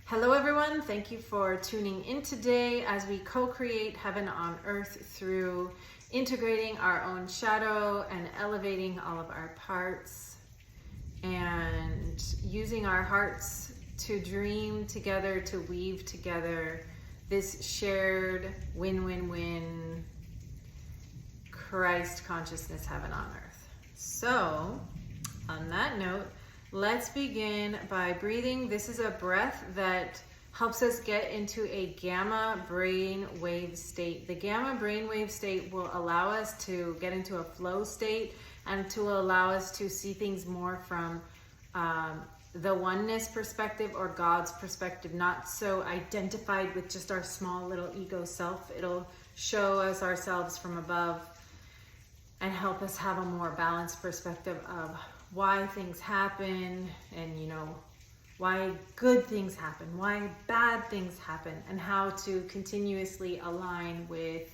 Hello everyone, thank you for tuning in today as we co-create heaven on earth through integrating our own shadow and elevating all of our parts and using our hearts to dream together, to weave together this shared win-win-win Christ consciousness heaven on earth. So on that note, let's begin by breathing. This is a breath that helps us get into a gamma brain wave state. The gamma brain wave state will allow us to get into a flow state and to allow us to see things more from the oneness perspective or God's perspective, not so identified with just our small little ego self. It'll show us ourselves from above and help us have a more balanced perspective of why things happen and, why good things happen, why bad things happen, and how to continuously align with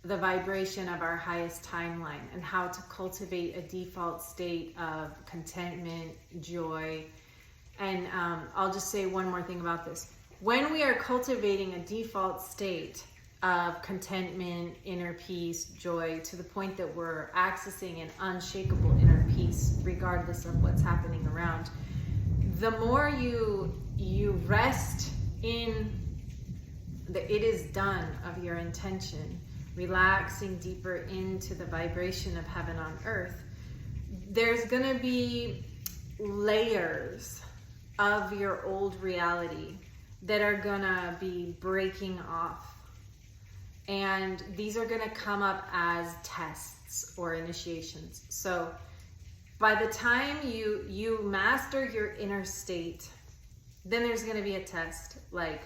the vibration of our highest timeline and how to cultivate a default state of contentment, joy. And I'll just say one more thing about this. When we are cultivating a default state of contentment, inner peace, joy, to the point that we're accessing an unshakable inner peace regardless of what's happening around, the more you rest in the it is done of your intention, relaxing deeper into the vibration of heaven on earth, there's gonna be layers of your old reality that are gonna be breaking off. And these are going to come up as tests or initiations. So by the time you master your inner state, then there's going to be a test. Like,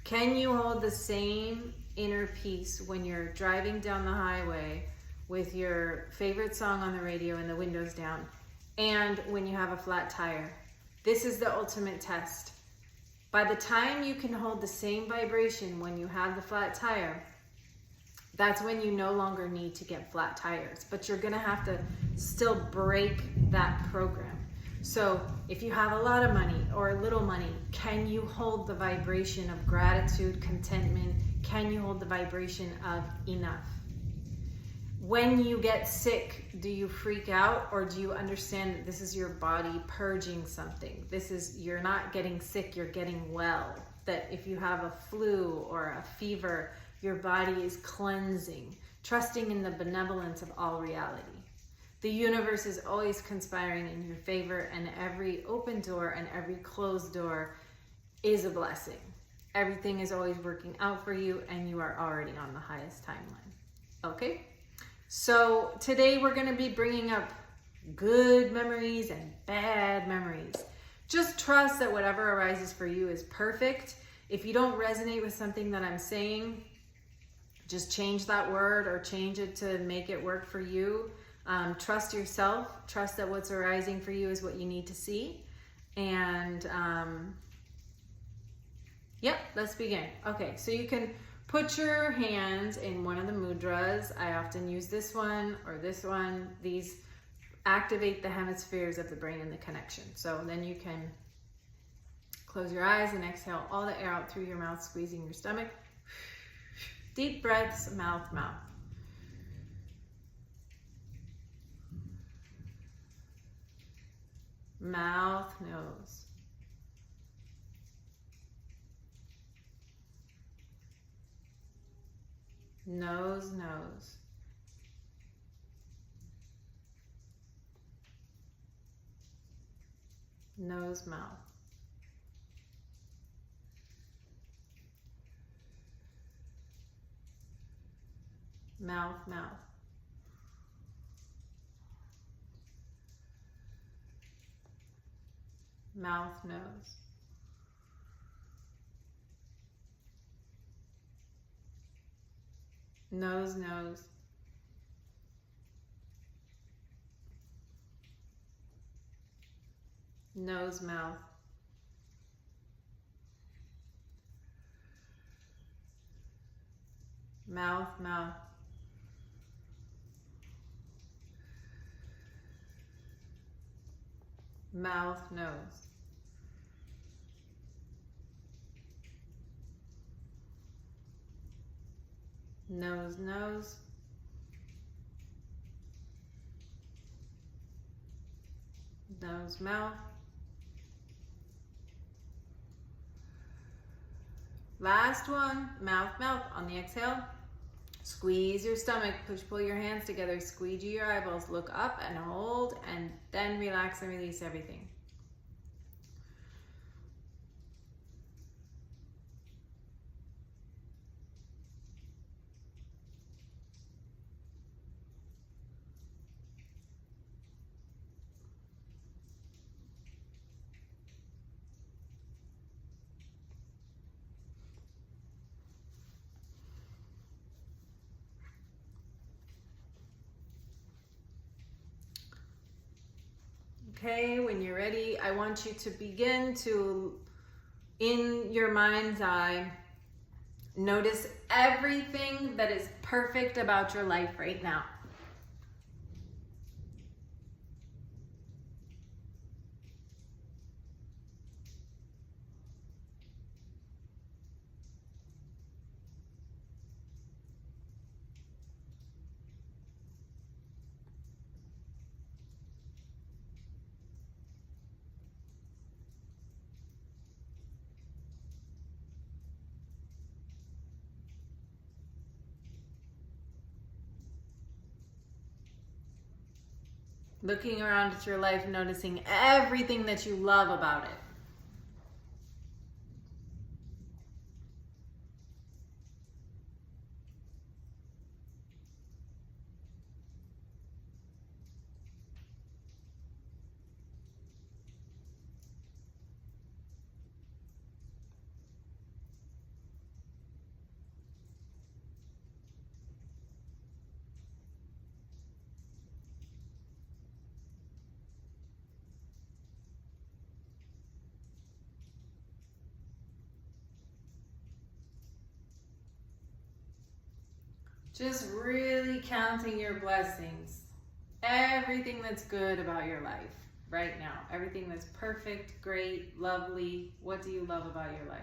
can you hold the same inner peace when you're driving down the highway with your favorite song on the radio and the windows down, and when you have a flat tire? This is the ultimate test. By the time you can hold the same vibration when you have the flat tire, that's when you no longer need to get flat tires, but you're gonna have to still break that program. So if you have a lot of money or a little money, can you hold the vibration of gratitude, contentment? Can you hold the vibration of enough? When you get sick, do you freak out, or do you understand that this is your body purging something? You're not getting sick, you're getting well. That if you have a flu or a fever, your body is cleansing, trusting in the benevolence of all reality. The universe is always conspiring in your favor, and every open door and every closed door is a blessing. Everything is always working out for you, and you are already on the highest timeline. Okay? So today we're going to be bringing up good memories and bad memories. Just trust that whatever arises for you is perfect. If you don't resonate with something that I'm saying, just change that word or change it to make it work for you. Trust yourself. Trust that what's arising for you is what you need to see. And let's begin. Okay, so you can put your hands in one of the mudras. I often use this one or this one. These activate the hemispheres of the brain and the connection. So then you can close your eyes and exhale all the air out through your mouth, squeezing your stomach. Deep breaths, mouth, mouth. Mouth, nose. Nose, nose. Nose, mouth. Mouth, mouth. Mouth, nose. Nose, nose. Nose, mouth. Mouth, mouth. mouth, nose. Nose, nose. Nose, mouth. Last one, mouth, mouth. On the exhale, squeeze your stomach, push, pull your hands together, squeegee your eyeballs, look up and hold, and then relax and release everything. Okay, when you're ready, I want you to begin to, in your mind's eye, notice everything that is perfect about your life right now. Looking around at your life, noticing everything that you love about it. Just really counting your blessings. Everything that's good about your life right now. Everything that's perfect, great, lovely. What do you love about your life?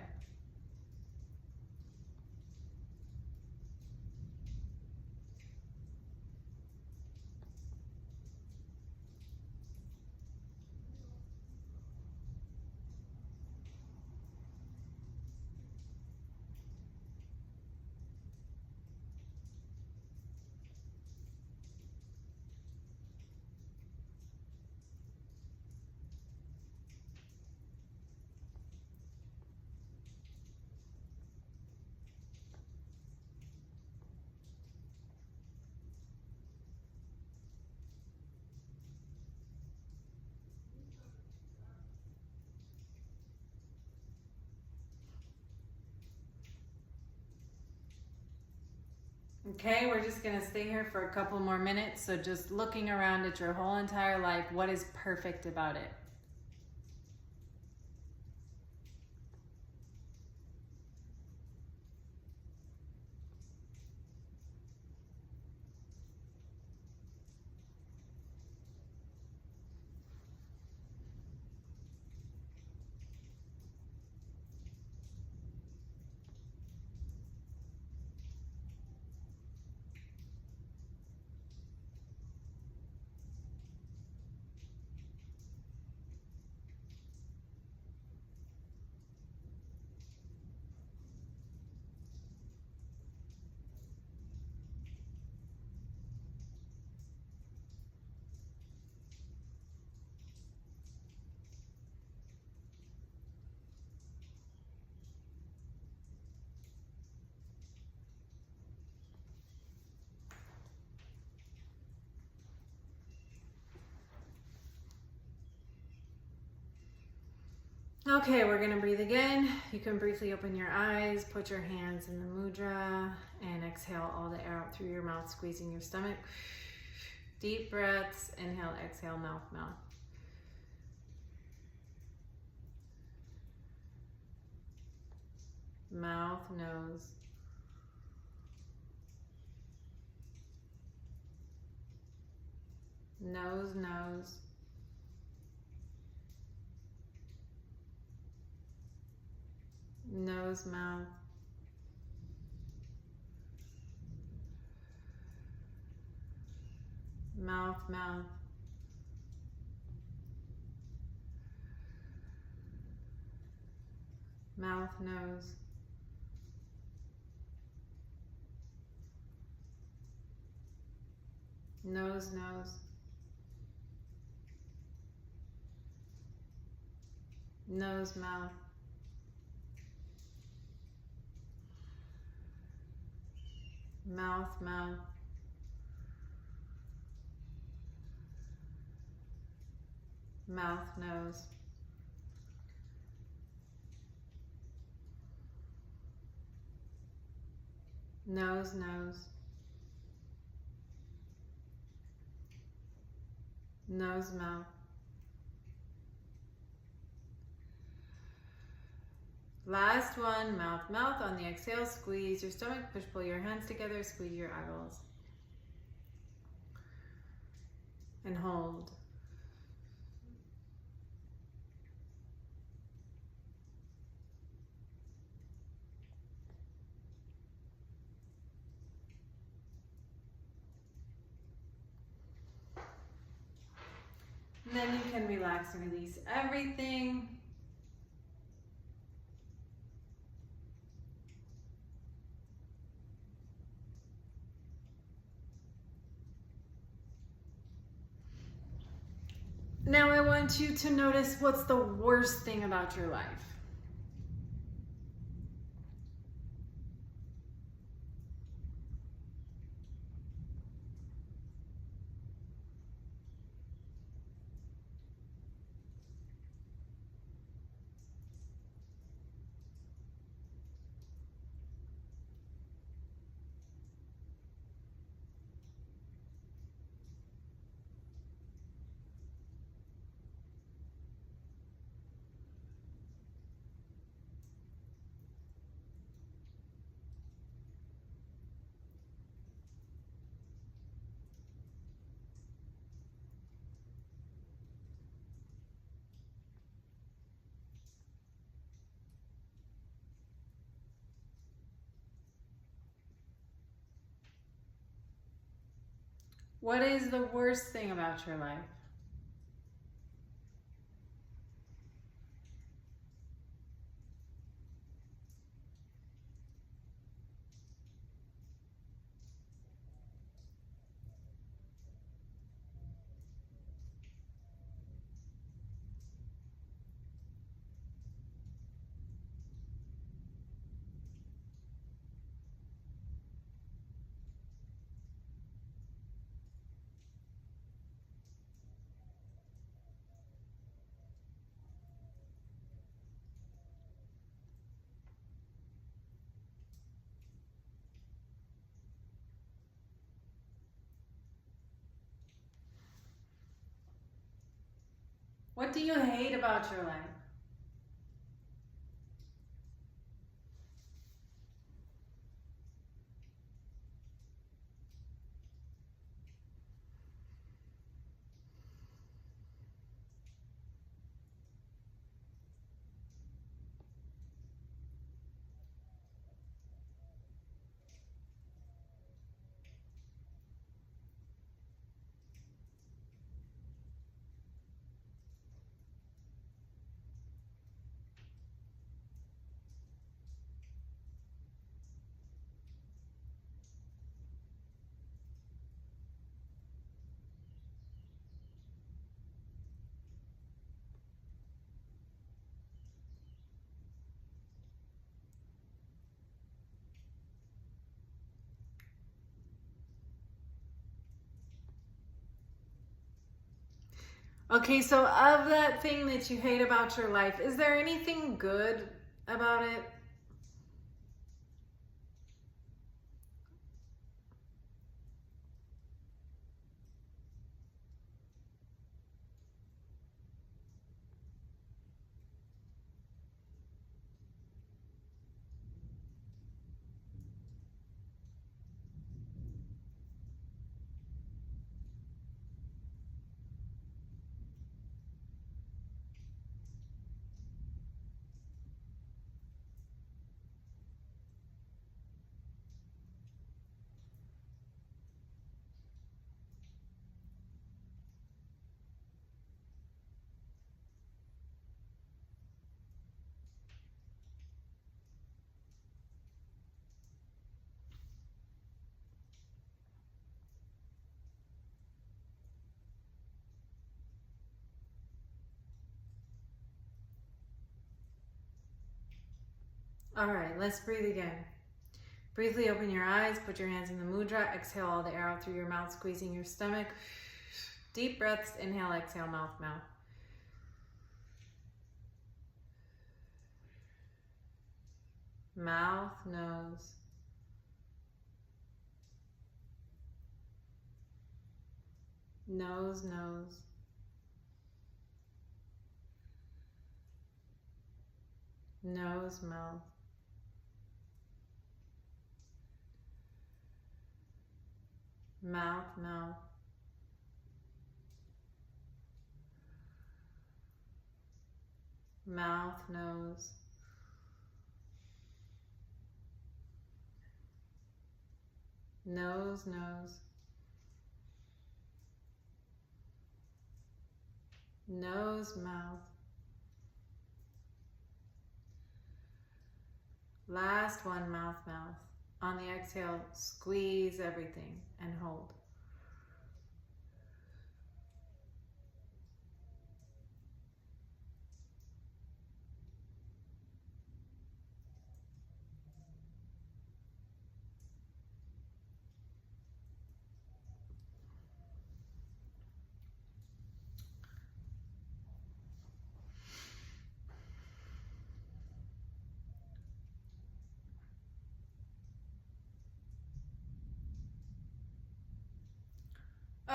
Okay, we're just gonna stay here for a couple more minutes. So just looking around at your whole entire life, what is perfect about it? Okay, we're gonna breathe again. You can briefly open your eyes, put your hands in the mudra, and exhale all the air out through your mouth, squeezing your stomach. Deep breaths, inhale, exhale, mouth, mouth. Mouth, nose. Nose, nose. nose, mouth. Mouth, mouth. Mouth, nose. Nose, nose. Nose, mouth. Mouth, mouth. Mouth, nose. Nose, nose. Nose, mouth. Last one, mouth, mouth. On the exhale, squeeze your stomach, push, pull your hands together, squeeze your eyeballs. And hold. And then you can relax and release everything. Now I want you to notice what's the worst thing about your life. What is the worst thing about your life? What do you hate about your life? Okay, so of that thing that you hate about your life, is there anything good about it? All right, let's breathe again. Briefly open your eyes, put your hands in the mudra, exhale all the air out through your mouth, squeezing your stomach. Deep breaths, inhale, exhale, mouth, mouth. Mouth, nose. Nose, nose. Nose, mouth. Mouth, mouth. Mouth, nose. Nose, nose. Nose, mouth. Last one, mouth, mouth. On the exhale, squeeze everything and hold.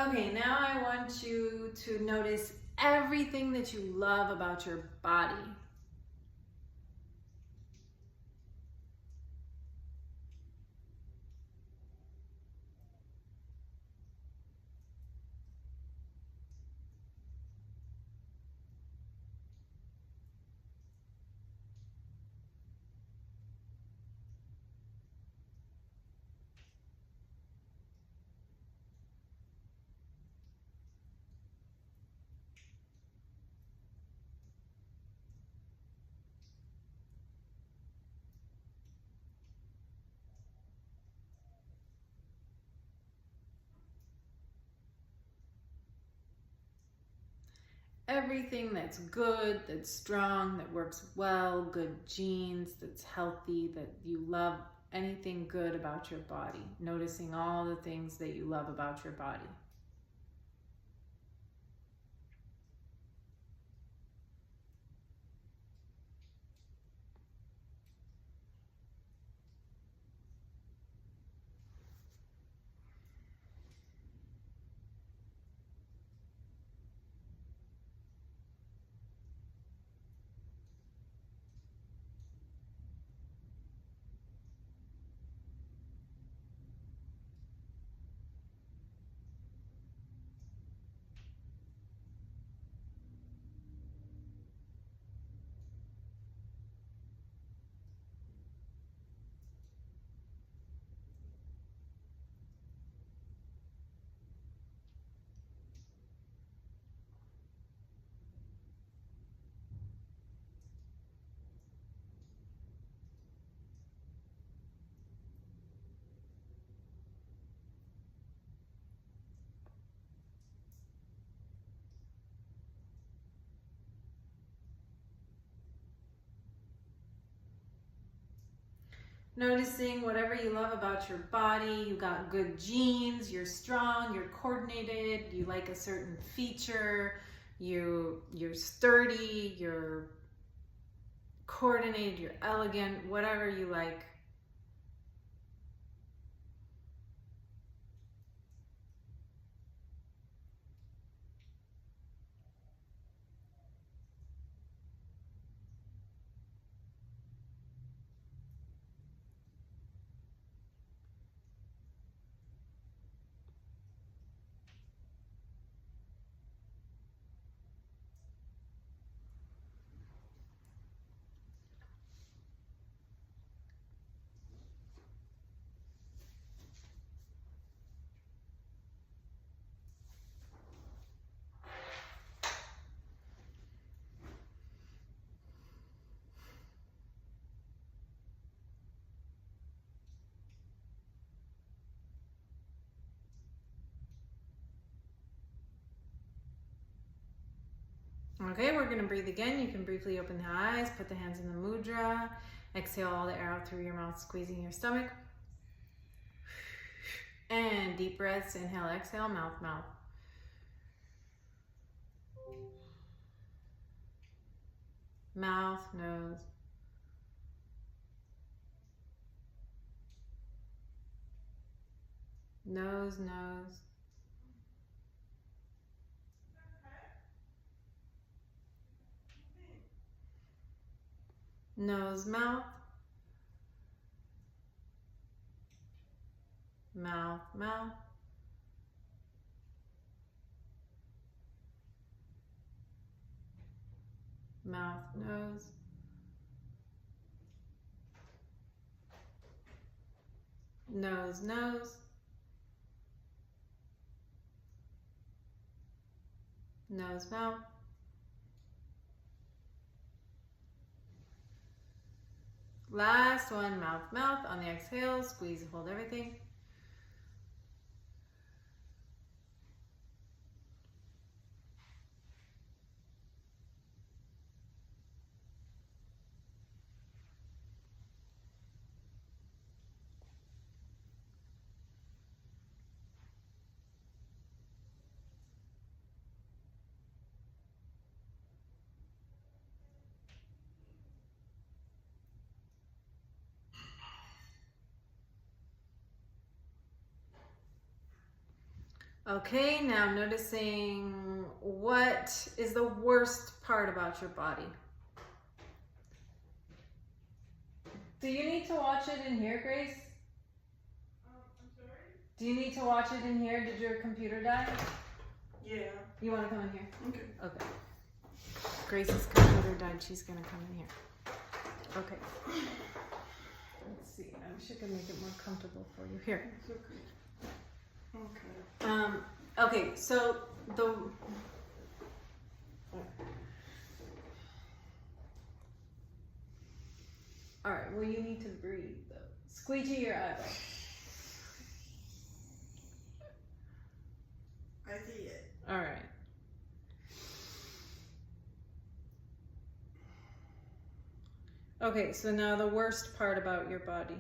Okay, now I want you to notice everything that you love about your body. Everything that's good, that's strong, that works well, good genes, that's healthy, that you love, anything good about your body. Noticing all the things that you love about your body. Noticing whatever you love about your body. You got good genes, you're strong, you're coordinated, you like a certain feature, you're sturdy, you're coordinated, you're elegant, whatever you like. Okay, we're going to breathe again. You can briefly open the eyes, put the hands in the mudra, Exhale all the air out through your mouth, squeezing your stomach. And deep breaths, inhale, exhale, mouth, mouth. Mouth, nose. Nose, nose. Nose, mouth. Mouth, mouth. Mouth, nose. Nose, nose. Nose, mouth. Last one, mouth, mouth. On the exhale, squeeze, hold everything. Okay, now noticing what is the worst part about your body. Do you need to watch it in here, Grace? I'm sorry? Do you need to watch it in here? Did your computer die? Yeah. You want to come in here? Okay. Okay. Grace's computer died. She's going to come in here. Okay. Let's see. I wish I could make it more comfortable for you. Here. It's okay. Okay. Okay, so the... Alright, well you need to breathe though. Squeegee your eyeball. I see it. Alright. Okay, so now the worst part about your body.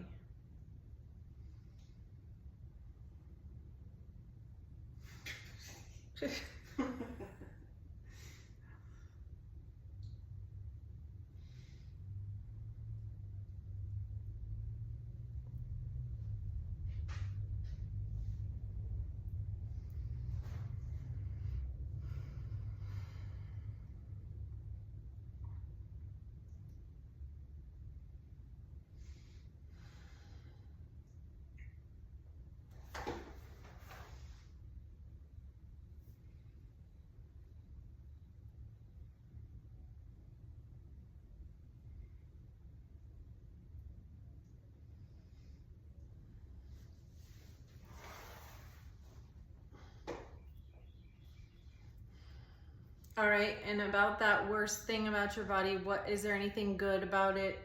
All right, and about that worst thing about your body, what is there anything good about it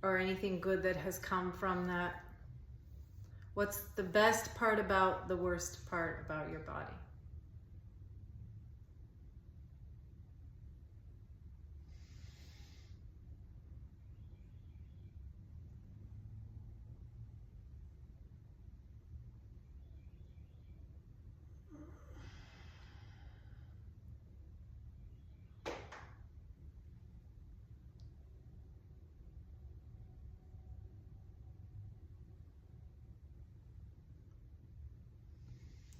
or anything good that has come from that? What's the best part about the worst part about your body?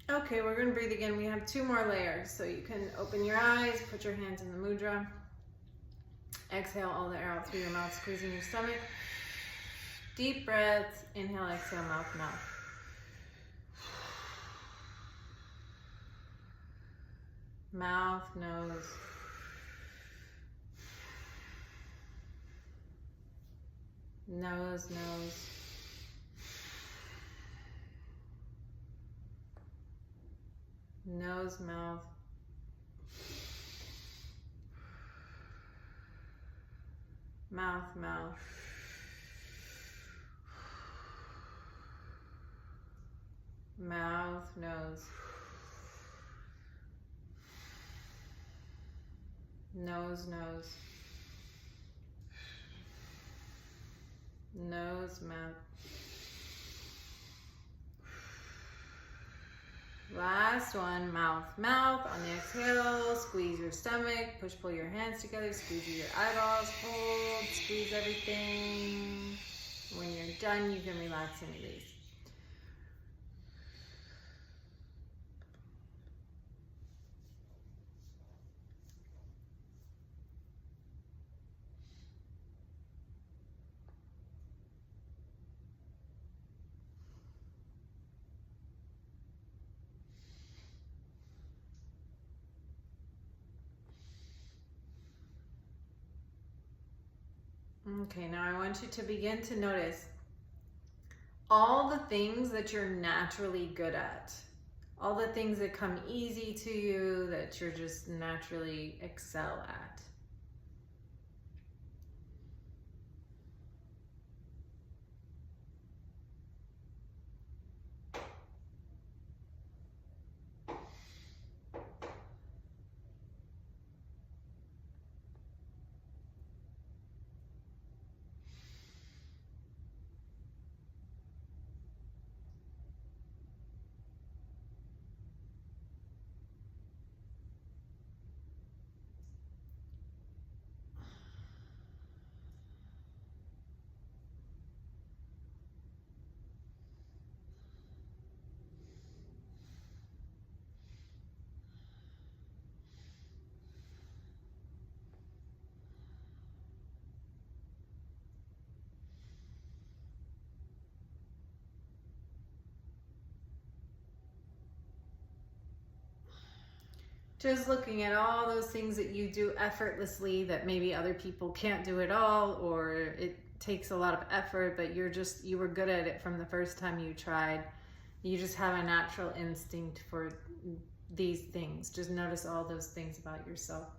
Okay, we're going to breathe again. We have 2 more layers. So you can open your eyes, put your hands in the mudra. Exhale all the air out through your mouth, squeezing your stomach. Deep breaths. Inhale, exhale, mouth, mouth. Mouth, nose. Nose, nose. Nose, mouth. Mouth, mouth. Mouth, nose. Nose, nose. Nose, mouth. Last one, mouth, mouth. On the exhale, squeeze your stomach, push, pull your hands together, squeeze your eyeballs, hold, squeeze everything. When you're done, you can relax and release. Okay, now I want you to begin to notice all the things that you're naturally good at. All the things that come easy to you, that you're just naturally excel at. Just looking at all those things that you do effortlessly that maybe other people can't do at all, or it takes a lot of effort, but you were good at it from the first time you tried. You just have a natural instinct for these things. Just notice all those things about yourself.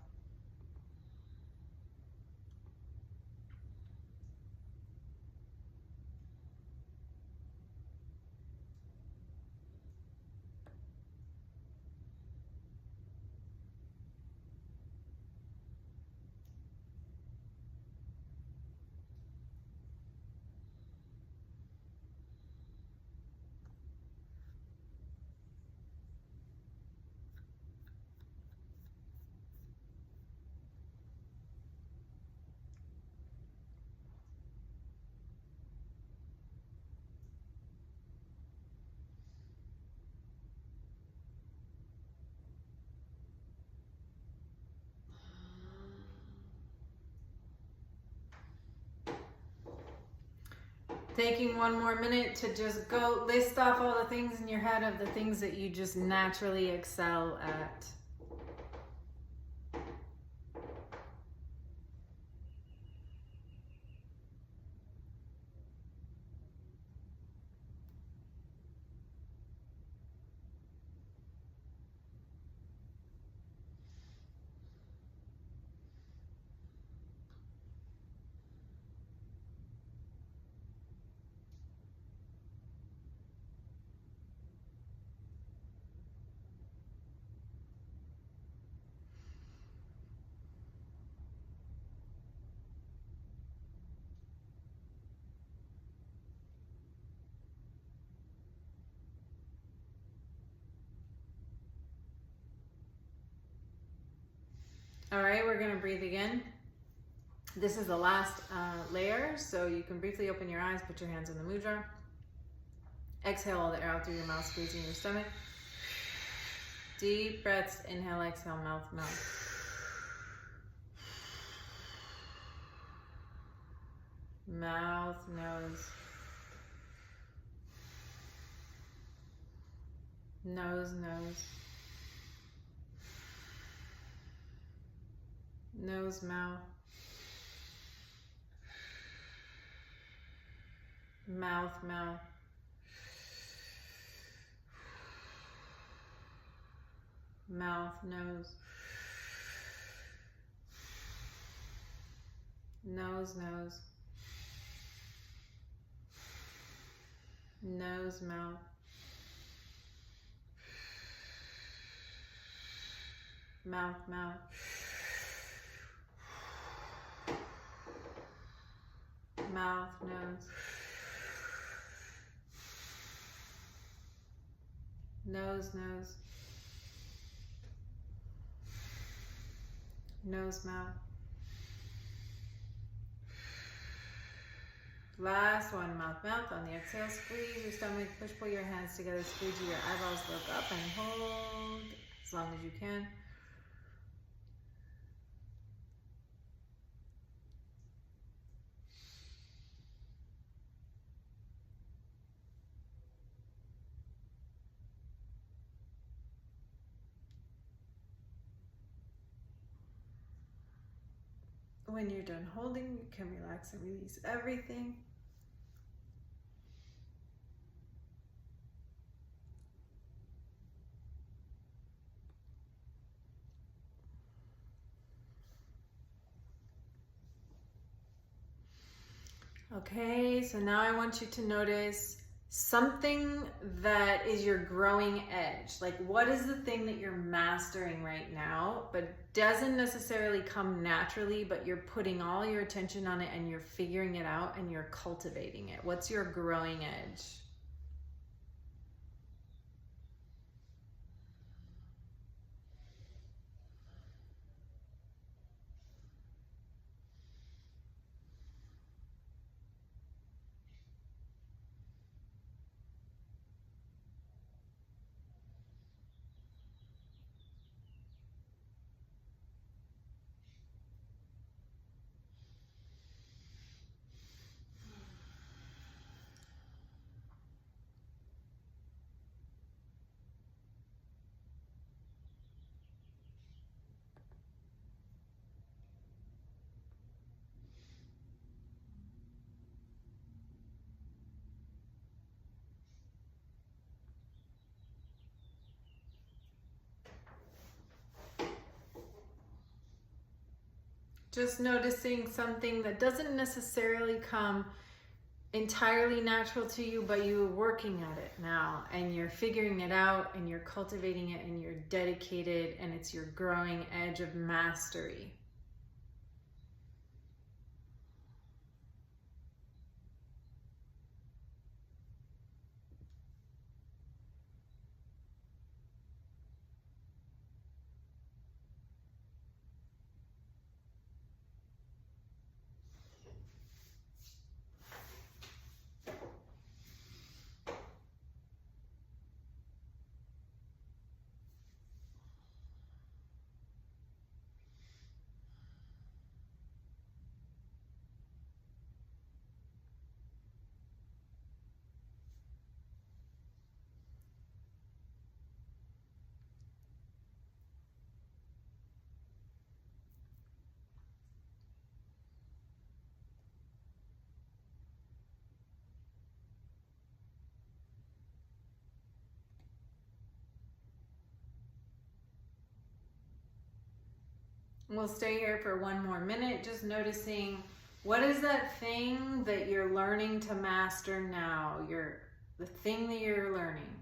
Taking one more minute to just go list off all the things in your head of the things that you just naturally excel at. All right, we're gonna breathe again. This is the last layer, so you can briefly open your eyes, put your hands in the mudra. Exhale all the air out through your mouth, squeezing your stomach. Deep breaths, inhale, exhale, mouth, mouth. Mouth, nose. Nose, nose. Nose, mouth. Mouth, mouth. Mouth, nose. Nose, nose. Nose, mouth. Mouth, mouth. mouth, nose. Nose, nose. Nose, mouth. Last one, mouth, mouth. On the exhale, squeeze your stomach, push, pull your hands together, squeeze your eyeballs, look up and hold as long as you can. When you're done holding, you can relax and release everything. Okay, so now I want you to notice something that is your growing edge. Like, what is the thing that you're mastering right now, but doesn't necessarily come naturally, but you're putting all your attention on it and you're figuring it out and you're cultivating it? What's your growing edge? Just noticing something that doesn't necessarily come entirely natural to you, but you're working at it now and you're figuring it out and you're cultivating it and you're dedicated and it's your growing edge of mastery. We'll stay here for one more minute, just noticing what is that thing that you're learning to master now, the thing that you're learning.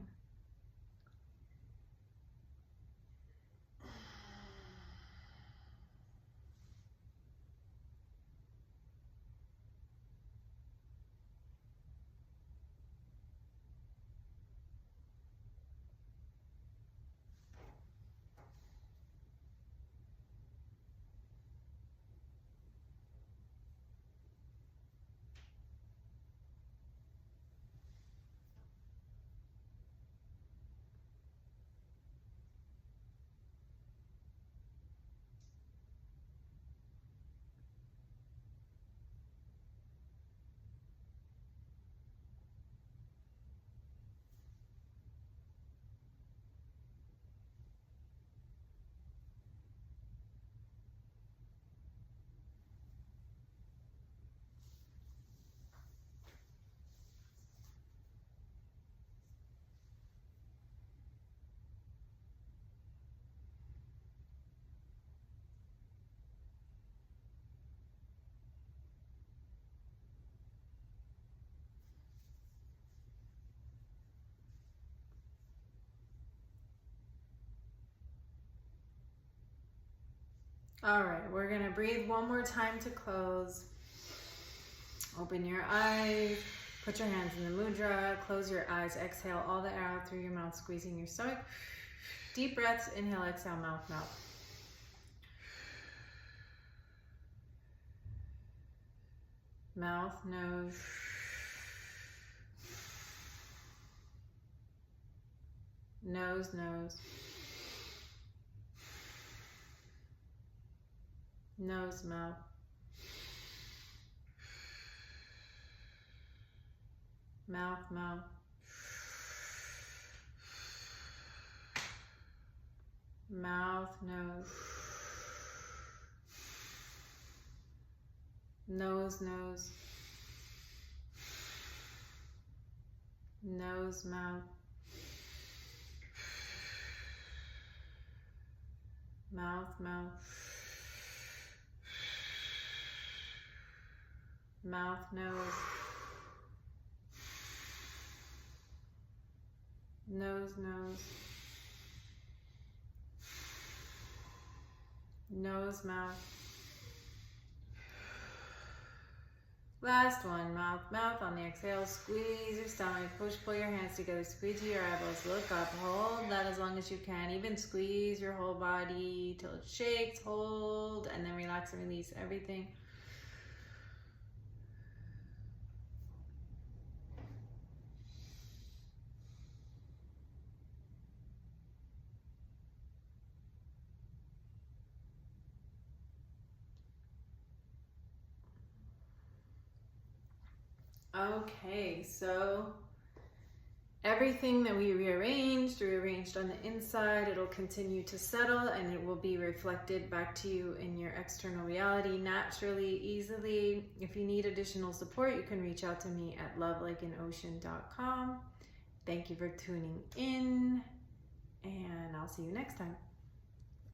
All right, we're gonna breathe one more time to close. Open your eyes. Put your hands in the mudra. Close your eyes. Exhale all the air out through your mouth, squeezing your stomach. Deep breaths. Inhale, exhale, mouth, mouth. Mouth, nose. Nose, nose. Nose, mouth. Mouth, mouth. Mouth, nose. Nose, nose. Nose, mouth. Mouth, mouth. Mouth, nose. Nose, nose. Nose, mouth. Last one, mouth, mouth. On the exhale, squeeze your stomach, pull your hands together, squeeze your eyeballs, look up, hold that as long as you can. Even squeeze your whole body till it shakes, hold, and then relax and release everything. Okay, so everything that we rearranged on the inside. It'll continue to settle and it will be reflected back to you in your external reality naturally, easily. If you need additional support, you can reach out to me at lovelikeanocean.com. Thank you for tuning in, and I'll see you next time.